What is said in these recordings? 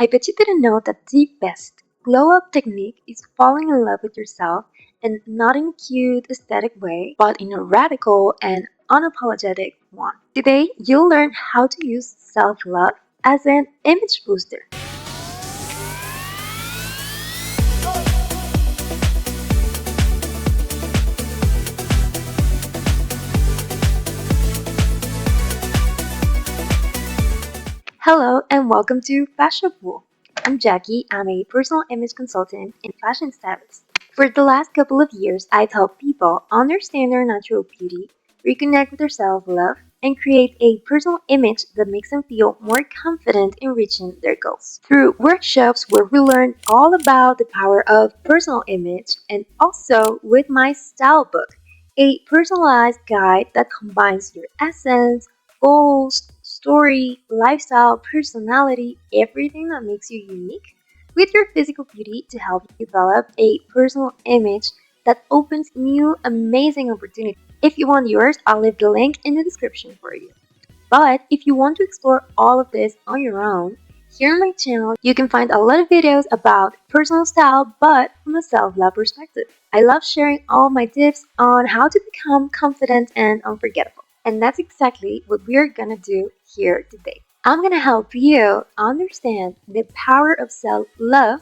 I bet you didn't know that the best glow up technique is falling in love with yourself, and not in a cute aesthetic way, but in a radical and unapologetic one. Today, you'll learn how to use self love as an image booster. Hello and welcome to fashionfull. I'm Jackie. I'm a personal image consultant and fashion stylist. For the last couple of years, I've helped people understand their natural beauty, reconnect with their self-love, and create a personal image that makes them feel more confident in reaching their goals. Through workshops where we learn all about the power of personal image, and also with my style book, a personalized guide that combines your essence, goals, story, lifestyle, personality, everything that makes you unique, with your physical beauty to help you develop a personal image that opens new amazing opportunities. If you want yours, I'll leave the link in the description for you. But if you want to explore all of this on your own, here on my channel you can find a lot of videos about personal style but from a self-love perspective. I love sharing all my tips on how to become confident and unforgettable. And that's exactly what we're gonna do here today. I'm gonna help you understand the power of self-love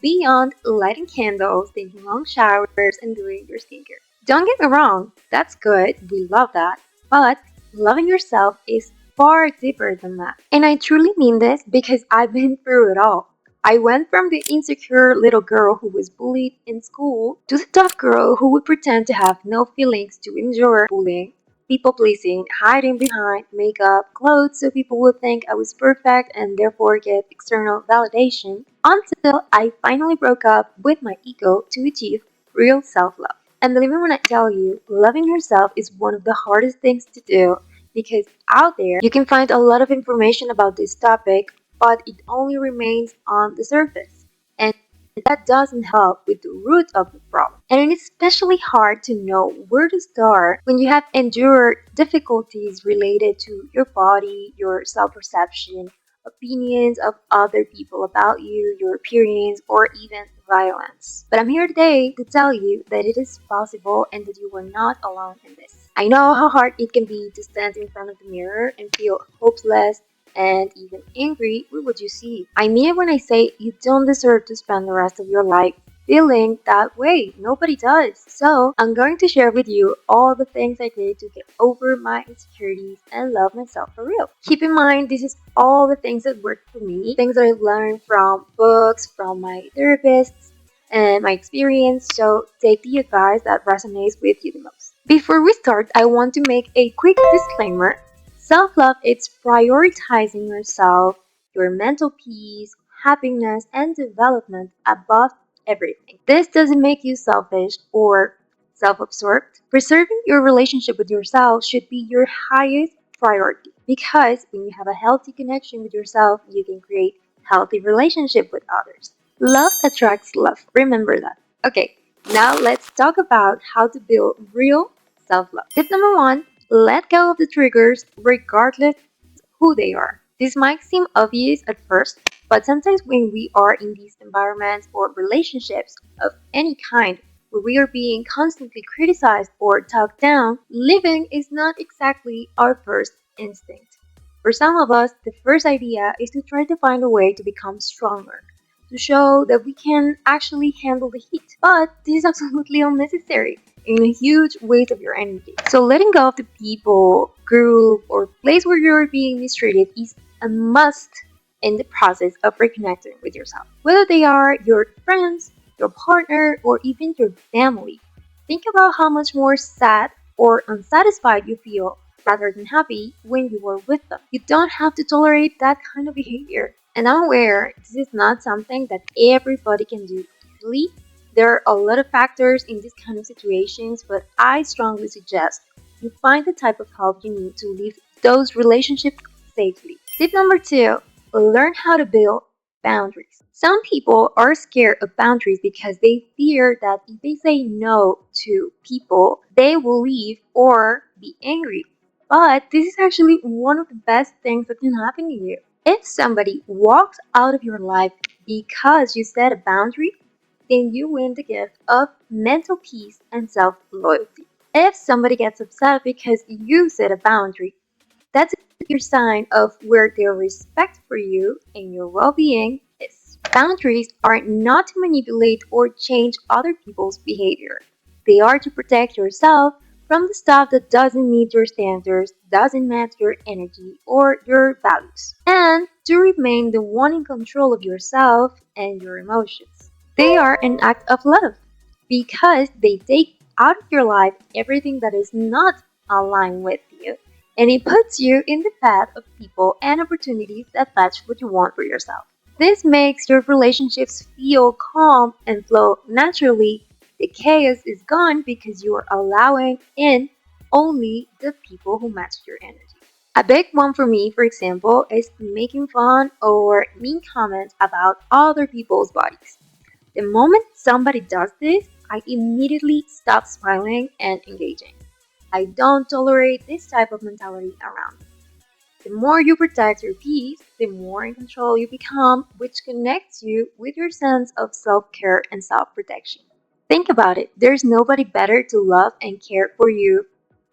beyond lighting candles, taking long showers, and doing your skincare. Don't get me wrong, that's good, we love that, but loving yourself is far deeper than that. And I truly mean this because I've been through it all. I went from the insecure little girl who was bullied in school to the tough girl who would pretend to have no feelings to endure bullying, people pleasing, hiding behind makeup, clothes so people would think I was perfect and therefore get external validation, until I finally broke up with my ego to achieve real self-love. And believe me when I tell you, loving yourself is one of the hardest things to do, because out there you can find a lot of information about this topic, but it only remains on the surface. And that doesn't help with the root of the problem. And it's especially hard to know where to start when you have endured difficulties related to your body, your self-perception, opinions of other people about you, your appearance, or even violence. But I'm here today to tell you that it is possible and that you are not alone in this. I know how hard it can be to stand in front of the mirror and feel hopeless and even angry with what you see. I mean it when I say you don't deserve to spend the rest of your life feeling that way. Nobody does. So I'm going to share with you all the things I did to get over my insecurities and love myself for real. Keep in mind, this is all the things that worked for me, things that I've learned from books, from my therapists, and my experience. So take the advice that resonates with you the most. Before we start, I want to make a quick disclaimer. Self-love is prioritizing yourself, your mental peace, happiness, and development above everything. This doesn't make you selfish or self-absorbed. Preserving your relationship with yourself should be your highest priority, because when you have a healthy connection with yourself, you can create healthy relationship with others. Love attracts love. Remember that. Okay, now let's talk about how to build real self-love. Tip number one, let go of the triggers regardless who they are. This might seem obvious at first, but sometimes when we are in these environments or relationships of any kind where we are being constantly criticized or talked down, living is not exactly our first instinct. For some of us, the first idea is to try to find a way to become stronger, to show that we can actually handle the heat. But this is absolutely unnecessary in a huge waste of your energy. So letting go of the people, group, or place where you're being mistreated is a must in the process of reconnecting with yourself. Whether they are your friends, your partner, or even your family, think about how much more sad or unsatisfied you feel rather than happy when you are with them. You don't have to tolerate that kind of behavior. And I'm aware this is not something that everybody can do easily. There are a lot of factors in these kind of situations, but I strongly suggest you find the type of help you need to leave those relationships safely. Tip number two, learn how to build boundaries. Some people are scared of boundaries because they fear that if they say no to people, they will leave or be angry. But this is actually one of the best things that can happen to you. If somebody walks out of your life because you set a boundary, then you win the gift of mental peace and self-loyalty. If somebody gets upset because you set a boundary, that's a clear sign of where their respect for you and your well-being is. Boundaries are not to manipulate or change other people's behavior. They are to protect yourself from the stuff that doesn't meet your standards, doesn't match your energy or your values, and to remain the one in control of yourself and your emotions. They are an act of love because they take out of your life everything that is not aligned with you, and it puts you in the path of people and opportunities that match what you want for yourself. This makes your relationships feel calm and flow naturally. The chaos is gone because you are allowing in only the people who match your energy. A big one for me, for example, is making fun or mean comments about other people's bodies. The moment somebody does this, I immediately stop smiling and engaging. I don't tolerate this type of mentality around me. The more you protect your peace, the more in control you become, which connects you with your sense of self care and self protection. Think about it, there's nobody better to love and care for you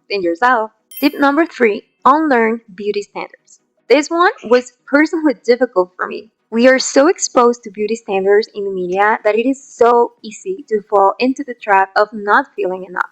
than yourself. Tip number three, unlearn beauty standards. This one was personally difficult for me. We are so exposed to beauty standards in the media that it is so easy to fall into the trap of not feeling enough.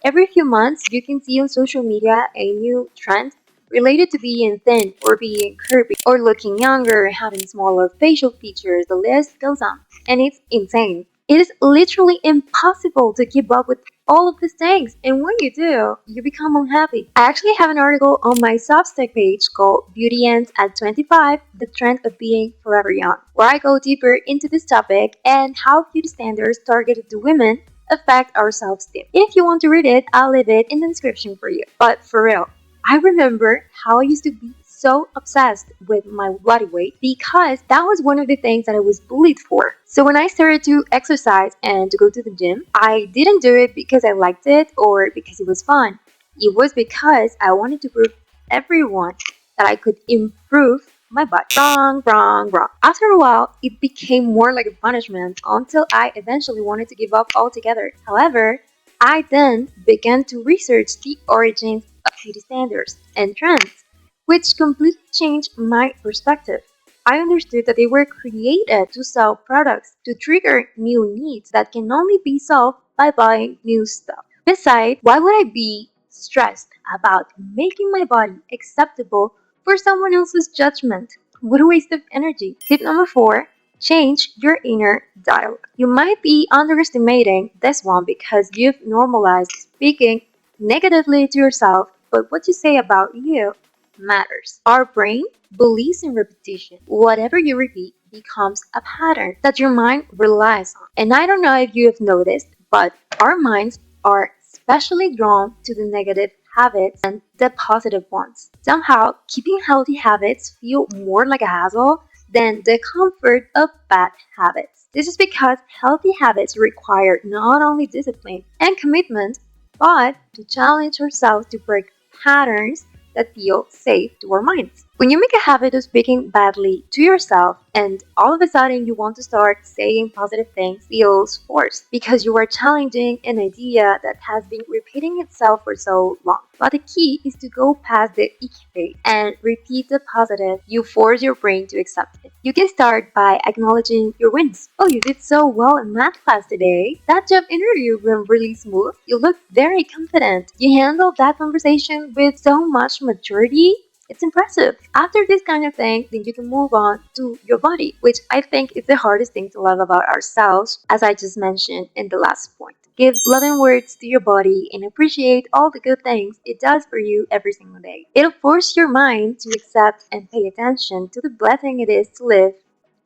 Every few months, you can see on social media a new trend related to being thin or being curvy or looking younger, having smaller facial features. The list goes on. And it's insane. It is literally impossible to keep up with all of these things. And when you do, you become unhappy. I actually have an article on my Substack page called Beauty Ends at 25, the trend of being forever young, where I go deeper into this topic and how beauty standards targeted to women affect our self-esteem. If you want to read it, I'll leave it in the description for you. But for real, I remember how I used to be so obsessed with my body weight because that was one of the things that I was bullied for. So when I started to exercise and to go to the gym, I didn't do it because I liked it or because it was fun. It was because I wanted to prove everyone that I could improve my body. Wrong, wrong, wrong. After a while, it became more like a punishment until I eventually wanted to give up altogether. However, I then began to research the origins of beauty standards and trends, which completely changed my perspective. I understood that they were created to sell products, to trigger new needs that can only be solved by buying new stuff. Besides, why would I be stressed about making my body acceptable for someone else's judgment? What a waste of energy. Tip number four, change your inner dialogue. You might be underestimating this one because you've normalized speaking negatively to yourself, but what you say about you matters. Our brain believes in repetition. Whatever you repeat becomes a pattern that your mind relies on. And I don't know if you have noticed, but our minds are especially drawn to the negative habits and the positive ones. Somehow, keeping healthy habits feel more like a hassle than the comfort of bad habits. This is because healthy habits require not only discipline and commitment, but to challenge ourselves to break patterns that feel safe to our minds. When you make a habit of speaking badly to yourself and all of a sudden you want to start saying positive things, feels forced because you are challenging an idea that has been repeating itself for so long. But the key is to go past the icky phase and repeat the positive. You force your brain to accept it. You can start by acknowledging your wins. Oh, you did so well in math class today. That job interview went really smooth. You look very confident. You handled that conversation with so much maturity. It's impressive. After this kind of thing, then you can move on to your body, which I think is the hardest thing to love about ourselves, as I just mentioned in the last point. Give loving words to your body and appreciate all the good things it does for you every single day. It'll force your mind to accept and pay attention to the blessing it is to live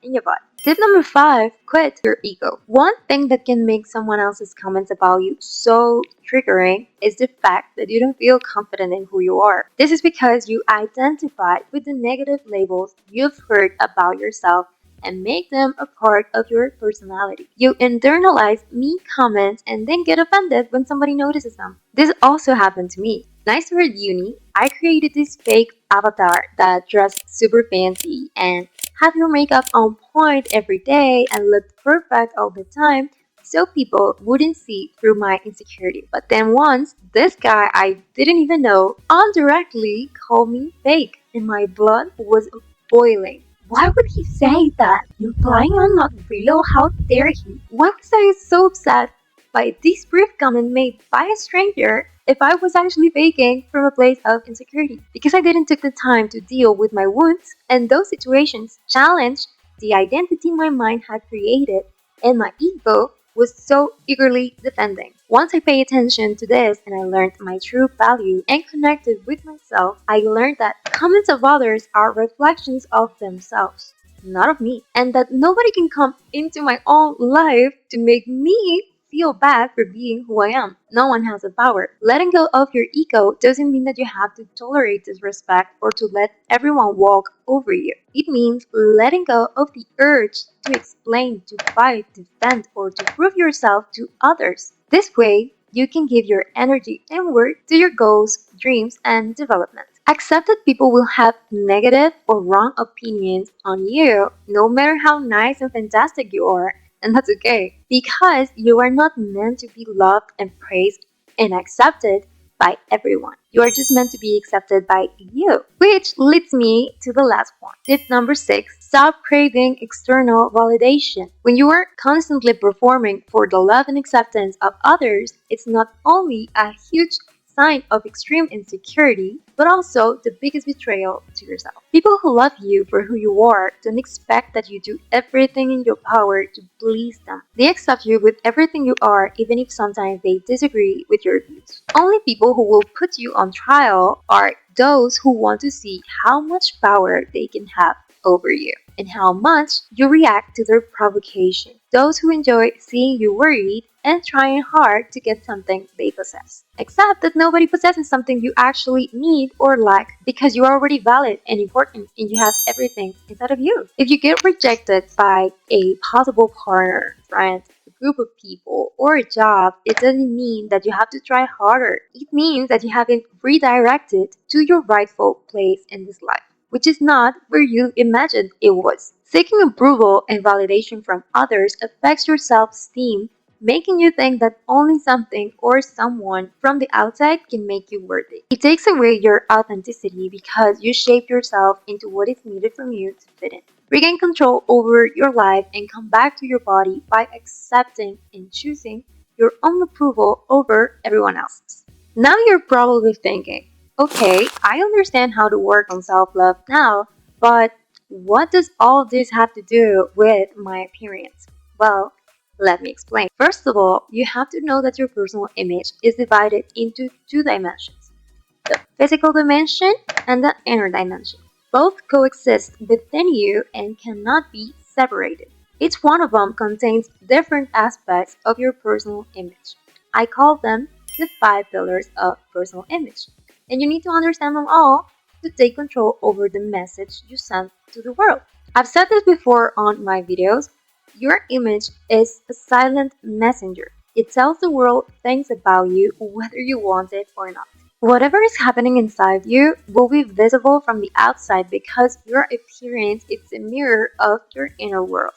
in your body. Tip number five, quit your ego. One thing that can make someone else's comments about you so triggering is the fact that you don't feel confident in who you are. This is because you identify with the negative labels you've heard about yourself and make them a part of your personality. You internalize mean comments and then get offended when somebody notices them. This also happened to me. When I started uni, I created this fake avatar that dressed super fancy and had your makeup on point every day and looked perfect all the time so people wouldn't see through my insecurity. But then once, this guy I didn't even know indirectly called me fake, and my blood was boiling. Why would he say that? Implying I'm not real? How dare he? Why was I so upset by this brief comment made by a stranger if I was actually faking from a place of insecurity? Because I didn't take the time to deal with my wounds, and those situations challenged the identity my mind had created, and my ego was so eagerly defending. Once I paid attention to this and I learned my true value and connected with myself, I learned that comments of others are reflections of themselves, not of me, and that nobody can come into my own life to make me feel bad for being who I am. No one has the power. Letting go of your ego doesn't mean that you have to tolerate disrespect or to let everyone walk over you. It means letting go of the urge to explain, to fight, defend, or to prove yourself to others. This way, you can give your energy inward to your goals, dreams, and development. Accept that people will have negative or wrong opinions on you, no matter how nice and fantastic you are, and that's okay, because you are not meant to be loved and praised and accepted by everyone. You are just meant to be accepted by you. Which leads me to the last one. Tip number 6, stop craving external validation. When you are constantly performing for the love and acceptance of others, it's not only a huge sign of extreme insecurity, but also the biggest betrayal to yourself. People who love you for who you are don't expect that you do everything in your power to please them. They accept you with everything you are, even if sometimes they disagree with your views. Only people who will put you on trial are those who want to see how much power they can have over you and how much you react to their provocation. Those who enjoy seeing you worried and trying hard to get something they possess. Accept that nobody possesses something you actually need or lack because you are already valid and important and you have everything inside of you. If you get rejected by a possible partner, friend, a group of people, or a job, it doesn't mean that you have to try harder. It means that you haven't redirected to your rightful place in this life, which is not where you imagined it was. Seeking approval and validation from others affects your self-esteem, making you think that only something or someone from the outside can make you worthy. It takes away your authenticity because you shape yourself into what is needed from you to fit in. Regain control over your life and come back to your body by accepting and choosing your own approval over everyone else's. Now you're probably thinking, okay, I understand how to work on self-love now, but what does all this have to do with my appearance? Well, let me explain. First of all, you have to know that your personal image is divided into two dimensions, the physical dimension and the inner dimension. Both coexist within you and cannot be separated. Each one of them contains different aspects of your personal image. I call them the 5 pillars of personal image, and you need to understand them all to take control over the message you send to the world. I've said this before on my videos. Your image is a silent messenger. It tells the world things about you whether you want it or not. Whatever is happening inside you will be visible from the outside because your appearance is a mirror of your inner world.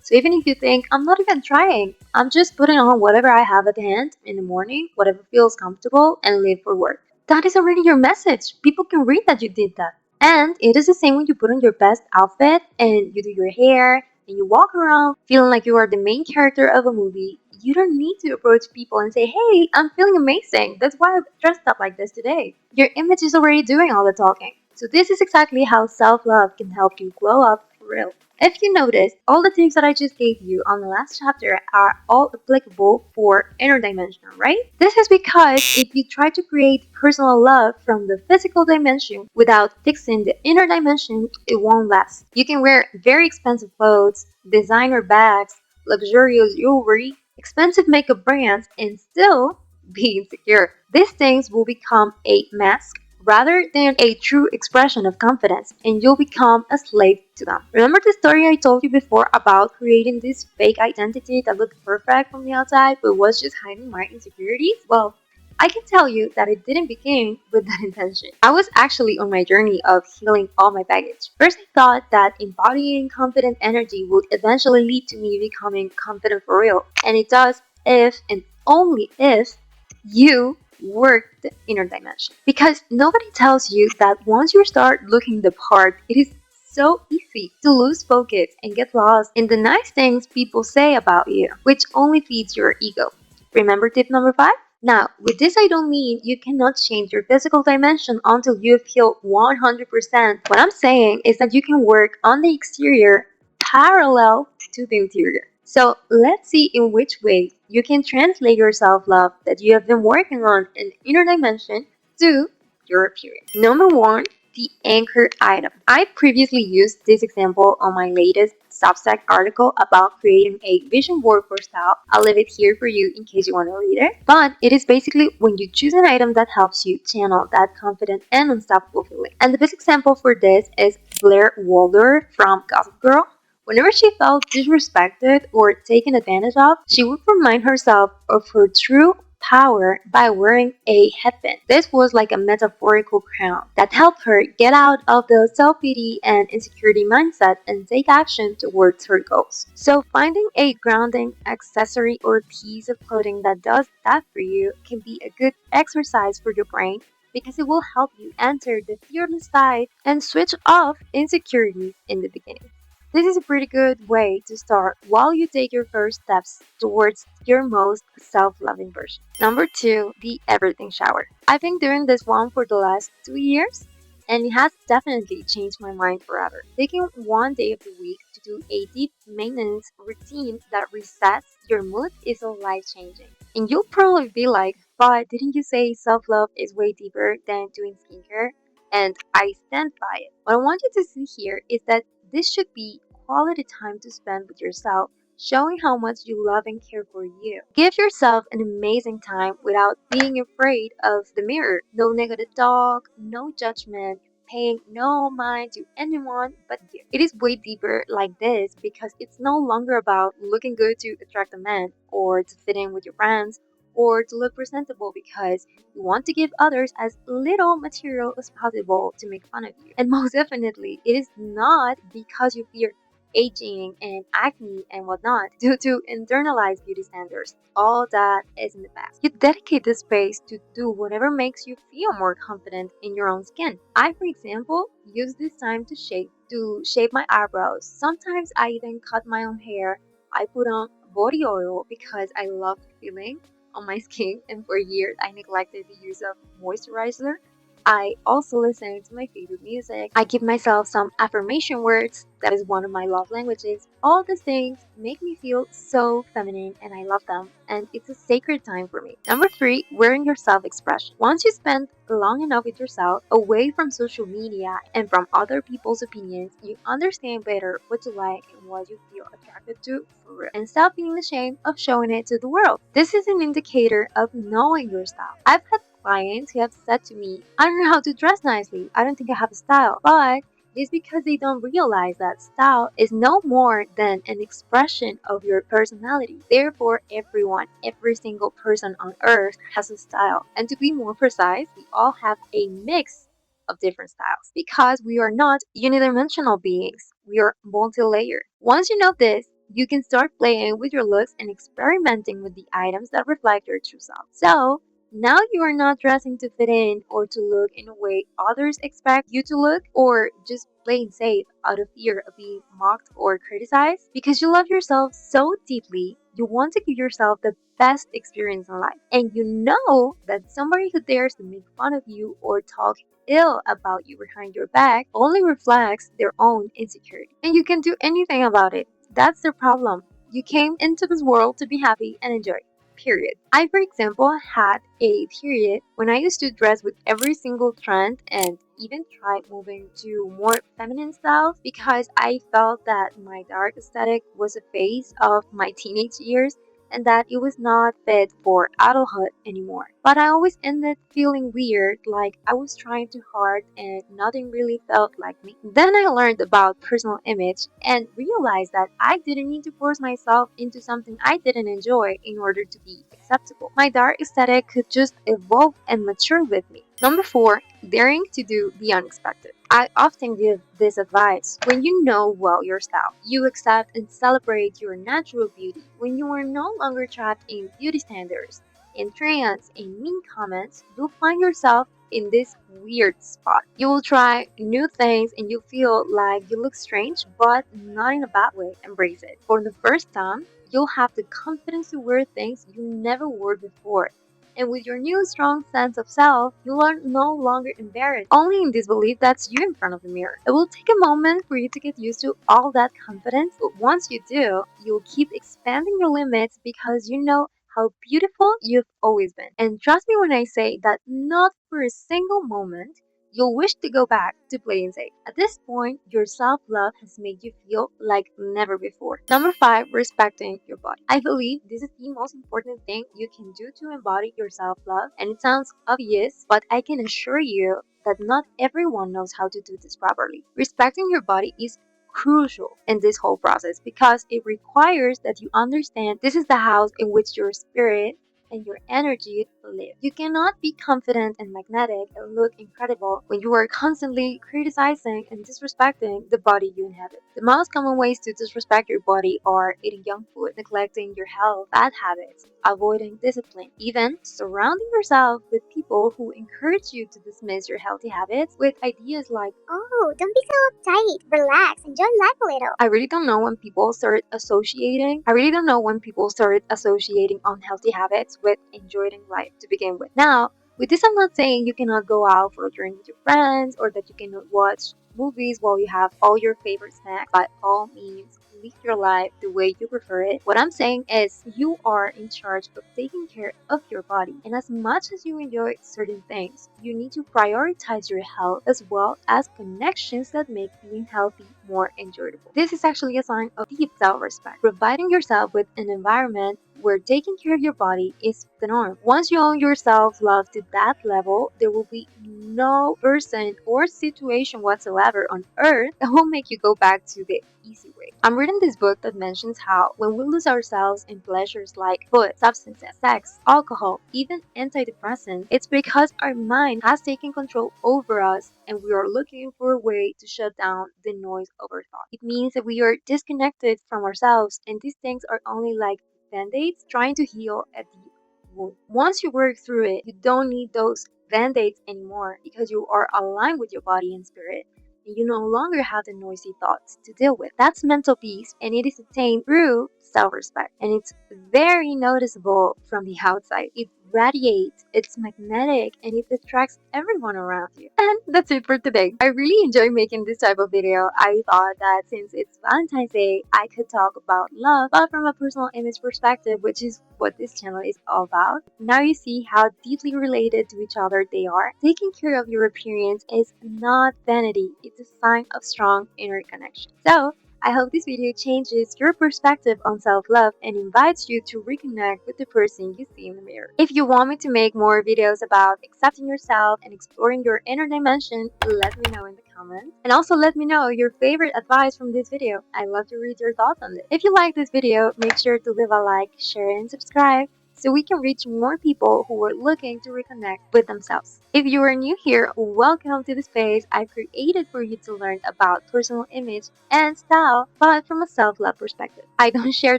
So even if you think, I'm not even trying, I'm just putting on whatever I have at hand in the morning, whatever feels comfortable, and leave for work. That is already your message. People can read that you did that. And it is the same when you put on your best outfit and you do your hair and you walk around feeling like you are the main character of a movie. You don't need to approach people and say, hey, I'm feeling amazing. That's why I dressed up like this today. Your image is already doing all the talking. So this is exactly how self-love can help you glow up for real. If you noticed, all the tips that I just gave you on the last chapter are all applicable for inner dimension, right? This is because if you try to create personal love from the physical dimension without fixing the inner dimension, it won't last. You can wear very expensive clothes, designer bags, luxurious jewelry, expensive makeup brands, and still be insecure. These things will become a mask rather than a true expression of confidence, and you'll become a slave to them. Remember the story I told you before about creating this fake identity that looked perfect from the outside but was just hiding my insecurities? Well, I can tell you that it didn't begin with that intention. I was actually on my journey of healing all my baggage. First, I thought that embodying confident energy would eventually lead to me becoming confident for real. And it does if and only if you work the inner dimension. Because nobody tells you that once you start looking the part, it is so easy to lose focus and get lost in the nice things people say about you, which only feeds your ego. Remember tip number 5? Now, with this, I don't mean you cannot change your physical dimension until you've healed 100%. What I'm saying is that you can work on the exterior parallel to the interior. So let's see in which way you can translate your self-love that you have been working on in inner dimension to your appearance. Number 1, the anchor item. I previously used this example on my latest Substack article about creating a vision board for style. I'll leave it here for you in case you want to read it. But it is basically when you choose an item that helps you channel that confident and unstoppable feeling. And the best example for this is Blair Waldorf from Gossip Girl. Whenever she felt disrespected or taken advantage of, she would remind herself of her true power by wearing a headband. This was like a metaphorical crown that helped her get out of the self-pity and insecurity mindset and take action towards her goals. So finding a grounding accessory or piece of clothing that does that for you can be a good exercise for your brain because it will help you enter the fearless side and switch off insecurities in the beginning. This is a pretty good way to start while you take your first steps towards your most self-loving version. Number 2, the everything shower. I've been doing this one for the last 2 years, and it has definitely changed my mind forever. Taking one day of the week to do a deep maintenance routine that resets your mood is so life-changing. And you'll probably be like, but didn't you say self-love is way deeper than doing skincare? And I stand by it. What I want you to see here is that this should be quality time to spend with yourself, showing how much you love and care for you. Give yourself an amazing time without being afraid of the mirror. No negative talk, no judgment, paying no mind to anyone but you. It is way deeper like this because it's no longer about looking good to attract a man or to fit in with your friends or to look presentable because you want to give others as little material as possible to make fun of you. And most definitely, it is not because you fear aging and acne and whatnot due to internalized beauty standards. All that is in the past. You dedicate the space to do whatever makes you feel more confident in your own skin. I, for example, use this time to shape my eyebrows. Sometimes I even cut my own hair. I put on body oil because I love the feeling on my skin, and for years I neglected the use of moisturizer. I also listen to my favorite music. I give myself some affirmation words. That is one of my love languages. All these things make me feel so feminine and I love them. And it's a sacred time for me. Number 3, wearing your self-expression. Once you spend long enough with yourself, away from social media and from other people's opinions, you understand better what you like and what you feel attracted to for real. And stop being ashamed of showing it to the world. This is an indicator of knowing your style. I've had clients who have said to me, I don't know how to dress nicely. I don't think I have a style. But it's because they don't realize that style is no more than an expression of your personality. Therefore, every single person on earth has a style. And to be more precise, we all have a mix of different styles because we are not unidimensional beings. We are multi-layered. Once you know this, you can start playing with your looks and experimenting with the items that reflect your true self. So, now you are not dressing to fit in or to look in a way others expect you to look, or just plain safe out of fear of being mocked or criticized. Because you love yourself so deeply, you want to give yourself the best experience in life. And you know that somebody who dares to make fun of you or talk ill about you behind your back only reflects their own insecurity. And you can do anything about it. That's their problem. You came into this world to be happy and enjoy. Period. I, for example, had a period when I used to dress with every single trend and even tried moving to more feminine styles because I felt that my dark aesthetic was a phase of my teenage years and that it was not fit for adulthood anymore. But I always ended feeling weird, like I was trying too hard and nothing really felt like me. Then I learned about personal image and realized that I didn't need to force myself into something I didn't enjoy in order to be acceptable. My dark aesthetic could just evolve and mature with me. Number 4, daring to do the unexpected. I often give this advice. When you know well yourself, you accept and celebrate your natural beauty. When you are no longer trapped in beauty standards, in trends, in mean comments, you'll find yourself in this weird spot. You will try new things and you feel like you look strange, but not in a bad way. Embrace it. For the first time, you'll have the confidence to wear things you never wore before. And with your new strong sense of self, you are no longer embarrassed, only in disbelief that's you in front of the mirror. It will take a moment for you to get used to all that confidence, but once you do, you'll keep expanding your limits because you know how beautiful you've always been. And trust me when I say that not for a single moment you'll wish to go back to playing safe. At this point, your self-love has made you feel like never before. Number 5, respecting your body. I believe this is the most important thing you can do to embody your self-love, and it sounds obvious, but I can assure you that not everyone knows how to do this properly. Respecting your body is crucial in this whole process because it requires that you understand this is the house in which your spirit and your energy live. You cannot be confident and magnetic and look incredible when you are constantly criticizing and disrespecting the body you inhabit. The most common ways to disrespect your body are eating junk food, neglecting your health, bad habits, avoiding discipline, even surrounding yourself with people who encourage you to dismiss your healthy habits with ideas like, Oh, don't be so uptight. Relax. Enjoy life a little. I really don't know when people started associating. Unhealthy habits with enjoying life to begin with. Now, with this, I'm not saying you cannot go out for a drink with your friends or that you cannot watch movies while you have all your favorite snacks. By all means, live your life the way you prefer it. What I'm saying is you are in charge of taking care of your body. And as much as you enjoy certain things, you need to prioritize your health as well as connections that make being healthy more enjoyable. This is actually a sign of deep self-respect, providing yourself with an environment where taking care of your body is the norm. Once you own your self-love to that level, there will be no person or situation whatsoever on earth that will make you go back to the easy way. I'm reading this book that mentions how when we lose ourselves in pleasures like food, substances, sex, alcohol, even antidepressants, it's because our mind has taken control over us and we are looking for a way to shut down the noise of our thoughts. It means that we are disconnected from ourselves and these things are only like band-aids trying to heal a deep wound. Once you work through it, you don't need those band-aids anymore because you are aligned with your body and spirit and you no longer have the noisy thoughts to deal with. That's mental peace and it is attained through self-respect and it's very noticeable from the outside. It radiates, it's magnetic, and it attracts everyone around you. And that's it for today. I really enjoy making this type of video. I thought that since it's Valentine's Day, I could talk about love, but from a personal image perspective, which is what this channel is all about. Now you see how deeply related to each other they are. Taking care of your appearance is not vanity, it's a sign of strong inner connection. So, I hope this video changes your perspective on self-love and invites you to reconnect with the person you see in the mirror. If you want me to make more videos about accepting yourself and exploring your inner dimension, let me know in the comments. And also let me know your favorite advice from this video. I'd love to read your thoughts on this. If you like this video, make sure to leave a like, share, and subscribe so we can reach more people who are looking to reconnect with themselves. If you are new here, welcome to the space I've created for you to learn about personal image and style, but from a self-love perspective. I don't share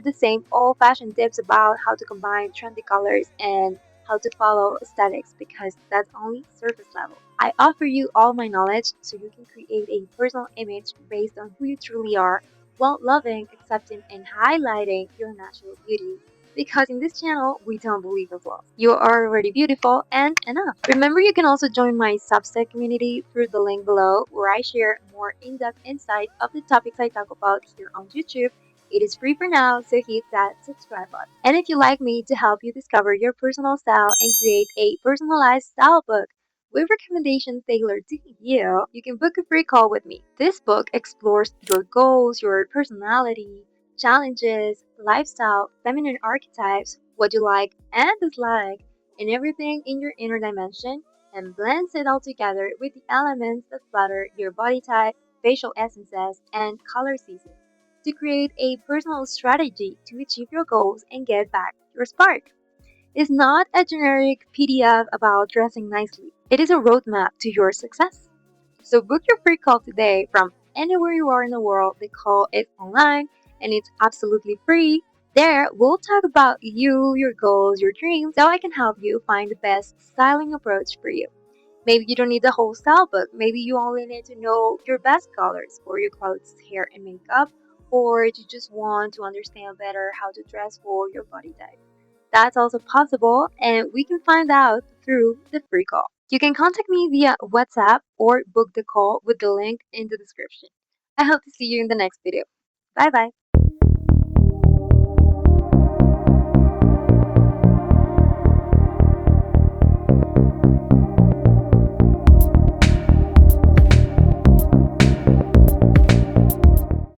the same old-fashioned tips about how to combine trendy colors and how to follow aesthetics because that's only surface level. I offer you all my knowledge so you can create a personal image based on who you truly are while loving, accepting, and highlighting your natural beauty. Because in this channel, we don't believe in flaws. You are already beautiful and enough. Remember, you can also join my Substack community through the link below where I share more in-depth insight of the topics I talk about here on YouTube. It is free for now, so hit that subscribe button. And if you'd like me to help you discover your personal style and create a personalized style book with recommendations tailored to you, you can book a free call with me. This book explores your goals, your personality, challenges, lifestyle, feminine archetypes, what you like and dislike, and everything in your inner dimension, and blends it all together with the elements that flatter your body type, facial essences, and color season to create a personal strategy to achieve your goals and get back your spark. It's not a generic PDF about dressing nicely. It is a roadmap to your success. So book your free call today from anywhere you are in the world. The call is online and it's absolutely free. There, we'll talk about you, your goals, your dreams, so I can help you find the best styling approach for you. Maybe you don't need the whole style book. Maybe you only need to know your best colors for your clothes, hair, and makeup, or you just want to understand better how to dress for your body type. That's also possible, and we can find out through the free call. You can contact me via WhatsApp or book the call with the link in the description. I hope to see you in the next video. Bye bye.